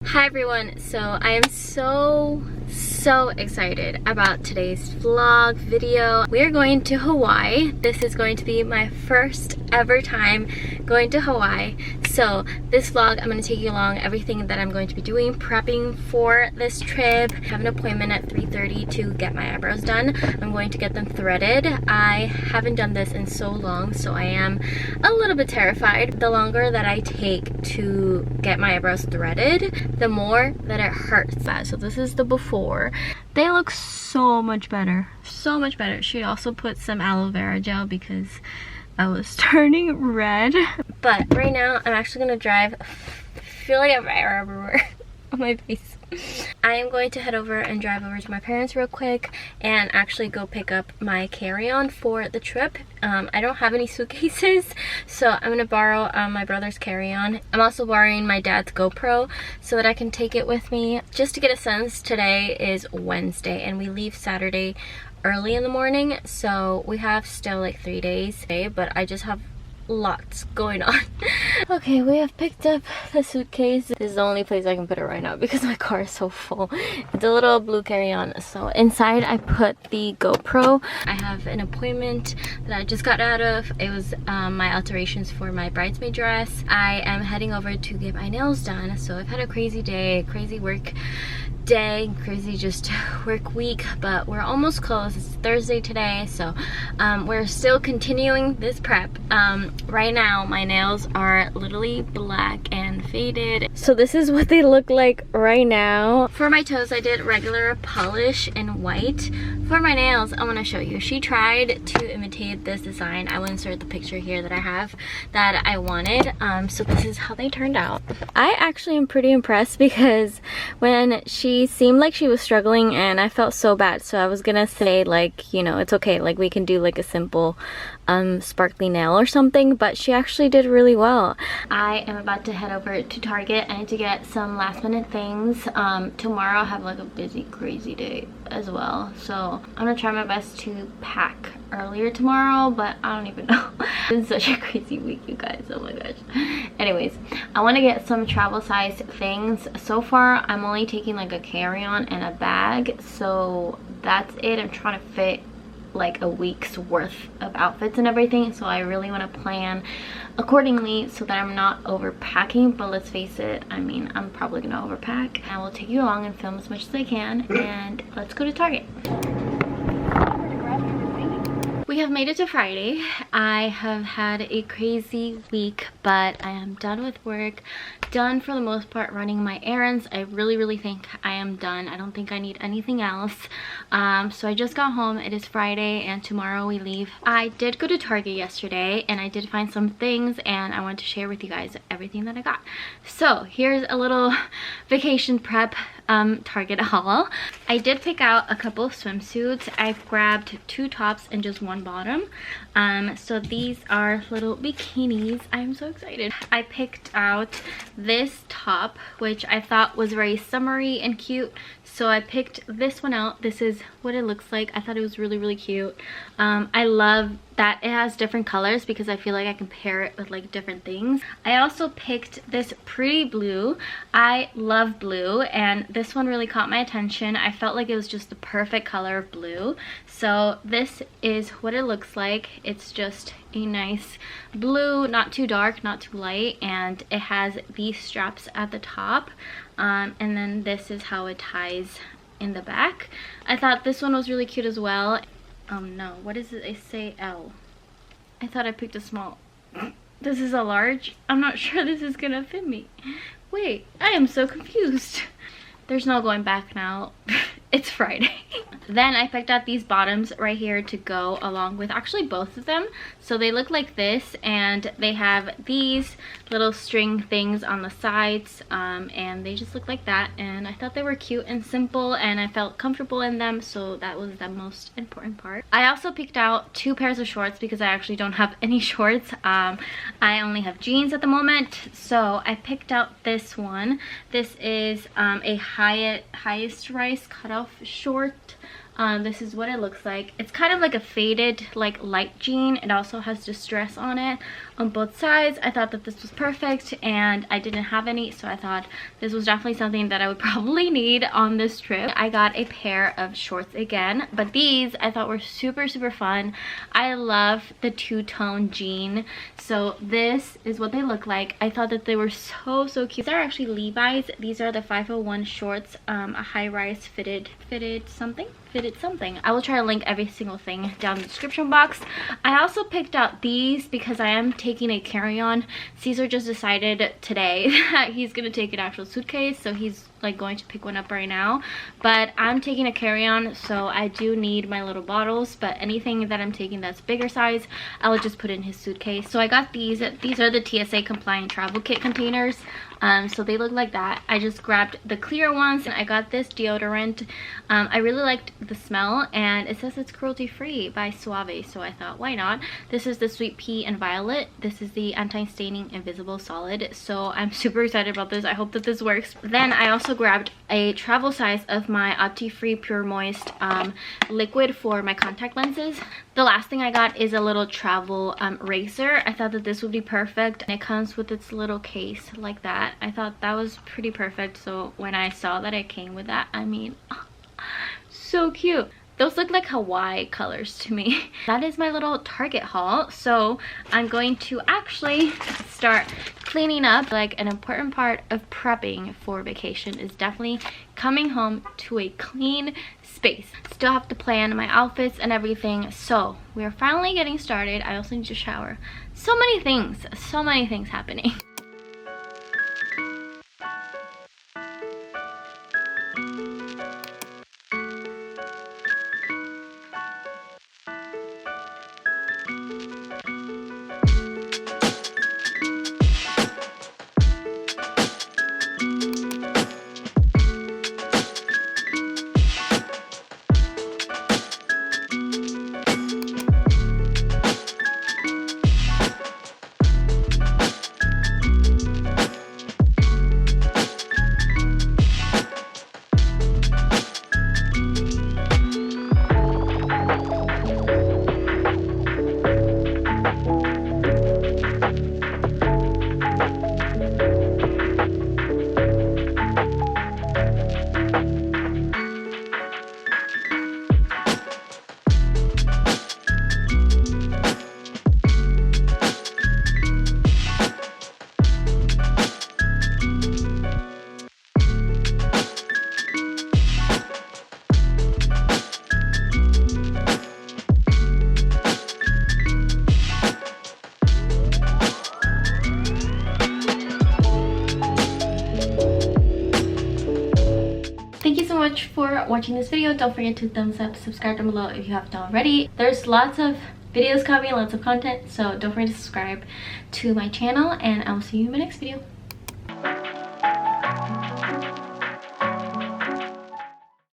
Hi everyone, so I am so excited about today's vlog video. We are going to Hawaii. This is going to be my first ever time going to Hawaii. So this vlog, I'm going to take you along everything that I'm going to be doing, prepping for this trip. I have an appointment at 3:30 to get my eyebrows done. I'm going to get them threaded. I haven't done this in so long, so I am a little bit terrified. The longer that I take to get my eyebrows threaded, the more that it hurts. So this is the before. They look so much better, so much better. She also put some aloe vera gel because I was turning red. But right now I'm actually gonna drive. I feel like I have air everywhere on my face. I am going to head over and drive over to my parents real quick and actually go pick up my carry-on for the trip. I don't have any suitcases, so I'm gonna borrow my brother's carry-on. I'm also borrowing my dad's GoPro so that I can take it with me. Just to get a sense, today is Wednesday and we leave Saturday early in the morning, so we have still like 3 days, but I just have lots going on. Okay, we have picked up the suitcase. This is the only place I can put it right now because my car is so full. It's a little blue carry-on. So inside I put the GoPro. I have an appointment that I just got out of. It was my alterations for my bridesmaid dress. I am heading over to get my nails done. So I've had a crazy day, crazy work day, crazy just work week, but we're almost close. It's Thursday today, so we're still continuing this prep. Right now my nails are literally black and faded, so this is what they look like right now. For my toes I did regular polish in white. For my nails, I want to show you, she tried to imitate this design. I will insert the picture here that I have that I wanted. So this is how they turned out. I actually am pretty impressed because when she seemed like she was struggling and I felt so bad, so I was gonna say, like, you know, it's okay, like we can do like a simple sparkly nail or something, but she actually did really well. I am about to head over to Target. I need to get some last minute things. Tomorrow I have like a busy crazy day as well, so I'm gonna try my best to pack earlier tomorrow, but I don't even know. It's been such a crazy week, you guys. Oh my gosh. Anyways, I want to get some travel size things. So far I'm only taking like a carry-on and a bag, so that's it. I'm trying to fit like a week's worth of outfits and everything, so I really want to plan accordingly so that I'm not overpacking. But let's face it, I mean, I'm probably gonna overpack. I will take you along and film as much as I can, and let's go to Target. We have made it to Friday. I have had a crazy week, but I am done with work, done for the most part running my errands. I really think I am done. I don't think I need anything else. So I just got home. It is Friday and tomorrow we leave. I did go to Target yesterday and I did find some things, and I wanted to share with you guys everything that I got. So here's a little vacation prep Target haul. I did pick out a couple of swimsuits. I've grabbed 2 tops and just 1 bottom. So these are little bikinis. I'm so excited. I picked out this top, which I thought was very summery and cute, so I picked this one out. This is what it looks like. I thought it was really cute. I love that it has different colors because I feel like I can pair it with like different things. I also picked this pretty blue. I love blue, and this one really caught my attention. I felt like it was just the perfect color of blue. So this is what it looks like. It's just a nice blue, not too dark, not too light, and it has these straps at the top, and then this is how it ties in the back. I thought this one was really cute as well. No, what is it? I say L. I thought I picked a small. This is a large. I'm not sure this is gonna fit me. Wait, I am so confused. There's no going back now. It's Friday. Then I picked out these bottoms right here to go along with actually both of them. So they look like this, and they have these little string things on the sides, and they just look like that, and I thought they were cute and simple, and I felt comfortable in them, so that was the most important part. I also picked out 2 pairs of shorts because I actually don't have any shorts. I only have jeans at the moment, so I picked out this one. This is a highest rise cutoff short. This is what it looks like. It's kind of like a faded, like light jean. It also has distress on it on both sides. I thought that this was perfect, and I didn't have any, so I thought this was definitely something that I would probably need on this trip. I got a pair of shorts again, but these I thought were super fun. I love the two-tone jean, so this is what they look like. I thought that they were so cute. These are actually Levi's. These are the 501 shorts, a high-rise fitted something. I will try to link every single thing down in the description box. I also picked out these because I am taking a carry-on. Caesar just decided today that he's gonna take an actual suitcase, so he's like going to pick one up right now, but I'm taking a carry-on, so I do need my little bottles, but anything that I'm taking that's bigger size, I will just put in his suitcase. So I got these are the TSA compliant travel kit containers. So they look like that. I just grabbed the clear ones, and I got this deodorant. I really liked the smell, and it says it's cruelty free by Suave, so I thought, why not? This is the Sweet Pea and Violet. This is the anti-staining invisible solid, so I'm super excited about this. I hope that this works. Then I also grabbed a travel size of my Opti-Free Pure Moist liquid for my contact lenses. The last thing I got is a little travel razor. I thought that this would be perfect, and it comes with its little case like that. I thought that was pretty perfect, so when I saw that it came with that, I mean, so cute. Those look like Hawaii colors to me. That is my little Target haul. So I'm going to actually start cleaning up. Like, an important part of prepping for vacation is definitely coming home to a clean space. Still have to plan my outfits and everything. So we are finally getting started. I also need to shower. So many things happening. Much for watching this video. Don't forget to thumbs up, subscribe down below if you haven't already. There's lots of videos coming, lots of content, so don't forget to subscribe to my channel, and I will see you in my next video.